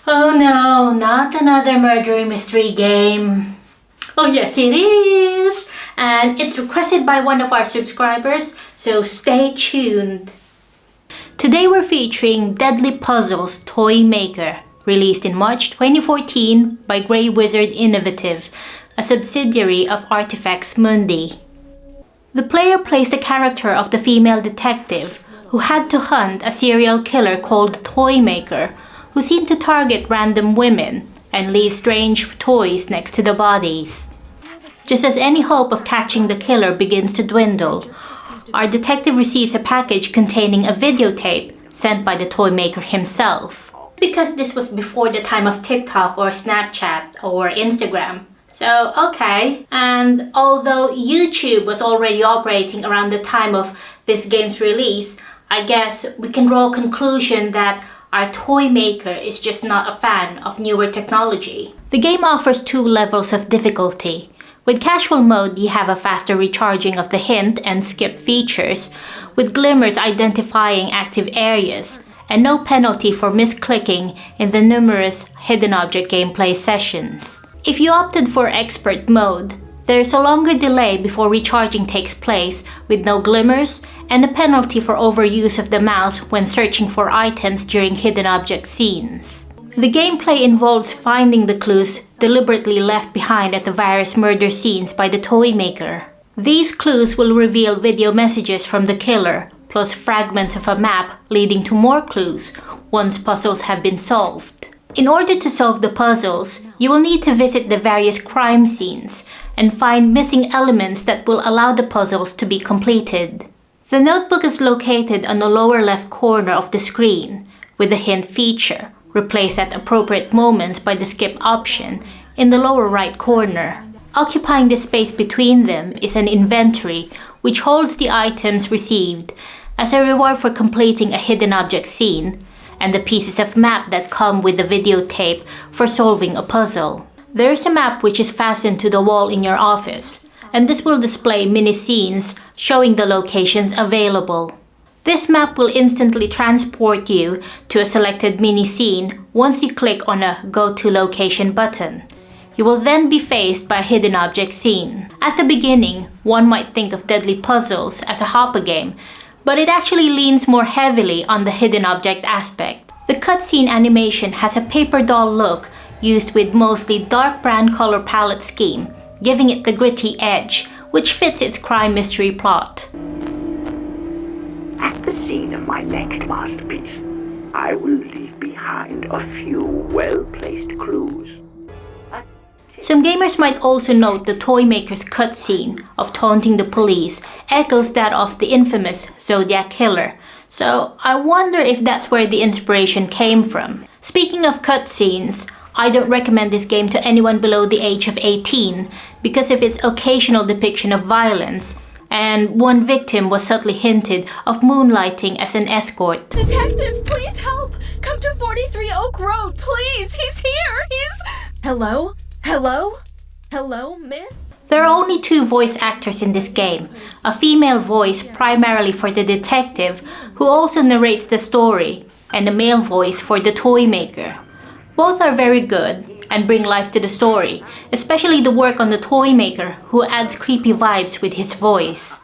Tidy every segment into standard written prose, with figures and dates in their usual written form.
Oh no, not another murder mystery game. Oh yes, it is! And it's requested by one of our subscribers, so stay tuned. Today we're featuring Deadly Puzzles Toymaker, released in March 2014 by Grey Wizard Innovative, a subsidiary of Artifacts Mundi. The player plays the character of the female detective who had to hunt a serial killer called Toymaker, who seemed to target random women and leave strange toys next to the bodies. Just as any hope of catching the killer begins to dwindle, our detective receives a package containing a videotape sent by the Toymaker himself. Because this was before the time of TikTok or Snapchat or Instagram. So, okay. And although YouTube was already operating around the time of this game's release, I guess we can draw a conclusion that our Toymaker is just not a fan of newer technology. The game offers 2 levels of difficulty. With casual mode, you have a faster recharging of the hint and skip features, with glimmers identifying active areas, and no penalty for misclicking in the numerous hidden object gameplay sessions. If you opted for expert mode, there is a longer delay before recharging takes place, with no glimmers, and a penalty for overuse of the mouse when searching for items during hidden object scenes. The gameplay involves finding the clues deliberately left behind at the various murder scenes by the Toymaker. These clues will reveal video messages from the killer, plus fragments of a map leading to more clues once puzzles have been solved. In order to solve the puzzles, you will need to visit the various crime scenes and find missing elements that will allow the puzzles to be completed. The notebook is located on the lower left corner of the screen, with the hint feature, replaced at appropriate moments by the skip option in the lower right corner. Occupying the space between them is an inventory which holds the items received as a reward for completing a hidden object scene, and the pieces of map that come with the videotape for solving a puzzle. There is a map which is fastened to the wall in your office, and this will display mini scenes showing the locations available. This map will instantly transport you to a selected mini scene once you click on a Go to Location button. You will then be faced by a hidden object scene. At the beginning, one might think of Deadly Puzzles as a HOPA game, but it actually leans more heavily on the hidden object aspect. The cutscene animation has a paper doll look used with mostly dark brown color palette scheme, giving it the gritty edge, which fits its crime mystery plot. At the scene of my next masterpiece, I will leave behind a few well-placed clues. Some gamers might also note the Toymaker's cutscene of taunting the police echoes that of the infamous Zodiac Killer, so I wonder if that's where the inspiration came from. Speaking of cutscenes, I don't recommend this game to anyone below the age of 18 because of its occasional depiction of violence, and one victim was subtly hinted of moonlighting as an escort. Detective, please help! Come to 43 Oak Road, please! He's here! Hello? Hello? Hello, miss? There are only 2 voice actors in this game, a female voice primarily for the detective who also narrates the story, and a male voice for the Toymaker. Both are very good and bring life to the story, especially the work on the Toymaker who adds creepy vibes with his voice.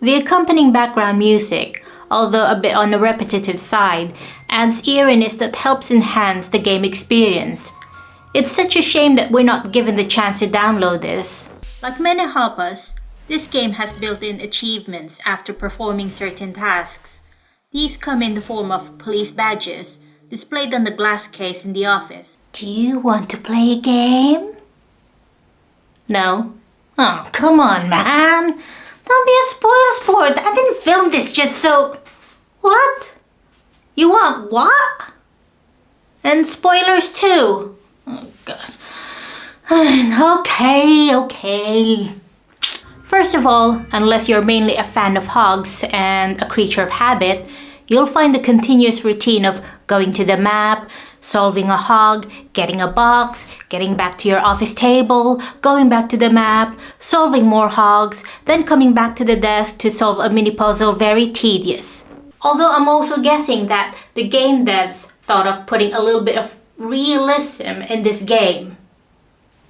The accompanying background music, although a bit on the repetitive side, adds eeriness that helps enhance the game experience. It's such a shame that we're not given the chance to download this. Like many HOPAs, this game has built-in achievements after performing certain tasks. These come in the form of police badges, displayed on the glass case in the office. Do you want to play a game? No? Oh, come on, man! Don't be a spoil sport. I didn't film this just so... What? You want what? And spoilers too. Oh, gosh. Okay. First of all, unless you're mainly a fan of hogs and a creature of habit, you'll find the continuous routine of going to the map, solving a hog, getting a box, getting back to your office table, going back to the map, solving more hogs, then coming back to the desk to solve a mini puzzle. Very tedious. Although I'm also guessing that the game devs thought of putting a little bit of realism in this game.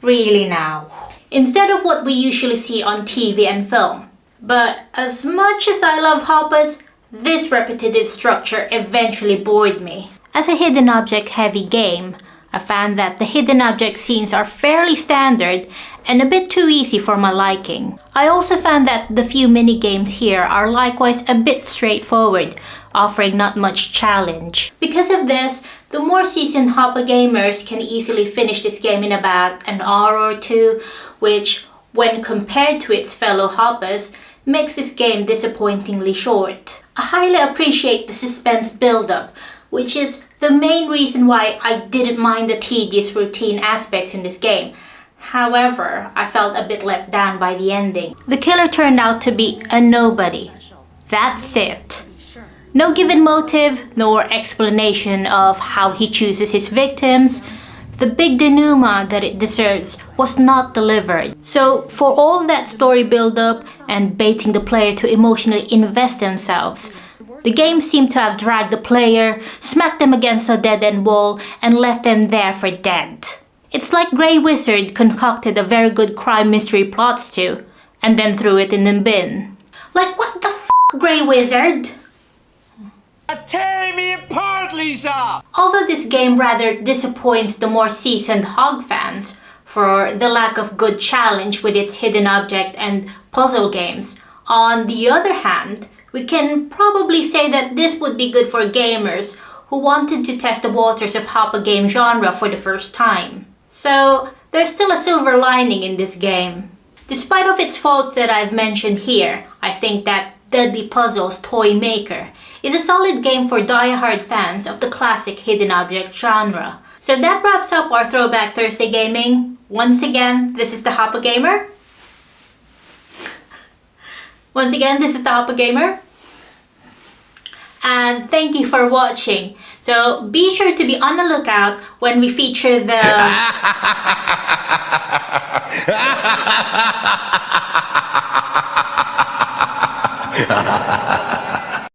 Really now. Instead of what we usually see on TV and film. But as much as I love HOPAs, this repetitive structure eventually bored me. As a hidden object heavy game, I found that the hidden object scenes are fairly standard and a bit too easy for my liking. I also found that the few mini games here are likewise a bit straightforward, offering not much challenge. Because of this, the more seasoned HOPA gamers can easily finish this game in about an hour or two, which, when compared to its fellow HOPAs, makes this game disappointingly short. I highly appreciate the suspense build-up, which is the main reason why I didn't mind the tedious routine aspects in this game. However, I felt a bit let down by the ending. The killer turned out to be a nobody. That's it. No given motive, nor explanation of how he chooses his victims. The big denouement that it deserves was not delivered. So for all that story build-up and baiting the player to emotionally invest themselves, the game seemed to have dragged the player, smacked them against a dead-end wall, and left them there for dead. It's like Grey Wizard concocted a very good crime mystery plot stew, and then threw it in the bin. Like, what the f***, Grey Wizard? Tearing me apart, Lisa! Although this game rather disappoints the more seasoned hog fans for the lack of good challenge with its hidden object and puzzle games, on the other hand, we can probably say that this would be good for gamers who wanted to test the waters of HOPA game genre for the first time. So there's still a silver lining in this game. Despite of its faults that I've mentioned here, I think that Deadly Puzzles Toymaker is a solid game for die-hard fans of the classic hidden object genre. So that wraps up our Throwback Thursday gaming. Once again, this is the HOPA Gamer. Once again, this is the HOPA Gamer. And thank you for watching. So be sure to be on the lookout when we feature the... Ha ha ha ha!